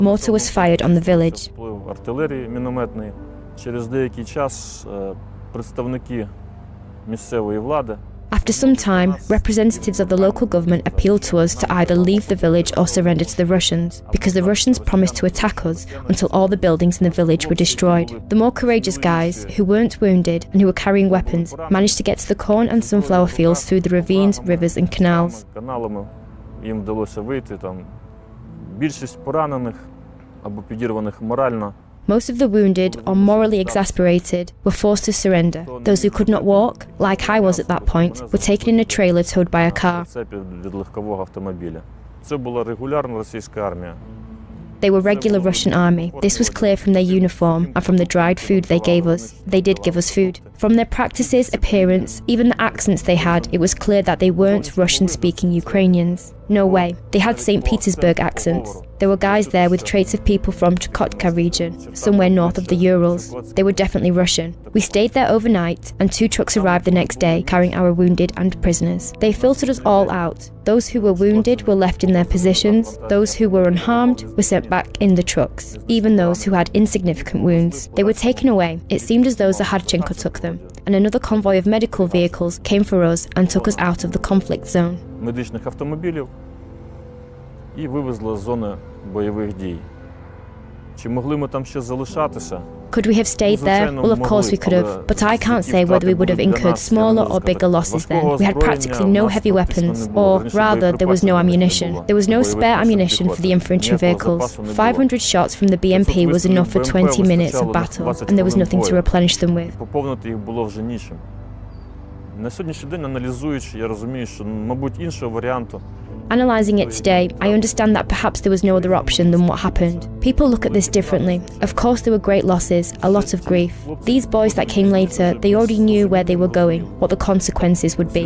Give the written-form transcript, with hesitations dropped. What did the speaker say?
mortar was fired on the village. Артилерії мінометної. Через деякий час представники місцевої влади After some time, representatives of the local government appealed to us to either leave the village or surrender to the Russians, because the Russians promised to attack us until all the buildings in the village were destroyed. The more courageous guys, who weren't wounded and who were carrying weapons, managed to get to the corn and sunflower fields through the ravines, rivers and canals. Каналами їм вдалося вийти. Там більшість поранених або підірваних морально. Most of the wounded or morally exasperated were forced to surrender. Those who could not walk, like I was at that point, were taken in a trailer towed by a car. Від легкового автомобіля. Це була регулярна російська армія. They were regular Russian army. This was clear from their uniform and from the dried food they gave us. They did give us food. From their practices, appearance, even the accents they had, it was clear that they weren't Russian-speaking Ukrainians. No way. They had St. Petersburg accents. There were guys there with traits of people from Chukotka region, somewhere north of the Urals. They were definitely Russian. We stayed there overnight, and 2 trucks arrived the next day carrying our wounded and prisoners. They filtered us all out. Those who were wounded were left in their positions. Those who were unharmed were sent back in the trucks. Even those who had insignificant wounds. They were taken away. It seemed as though Zaharchenko took them, and another convoy of medical vehicles came for us and took us out of the conflict zone. Медичних автомобілів і вивезли з зони бойових дій. Чи могли ми там ще залишатися? Could we have stayed there? Well, of course we could have, but I can't say whether we would have incurred smaller or bigger losses then. We had practically no heavy weapons, or rather, there was no ammunition. There was no spare ammunition for the infantry vehicles. 500 shots from the BMP was enough for 20 minutes of battle, and there was nothing to replenish them with. Поповнити їх було вже нічим. На сьогоднішній день, аналізуючи, я розумію, що, мабуть, іншого варіанту. Analysing it today, I understand that perhaps there was no other option than what happened. People look at this differently. Of course there were great losses, a lot of grief. These boys that came later, they already knew where they were going, what the consequences would be.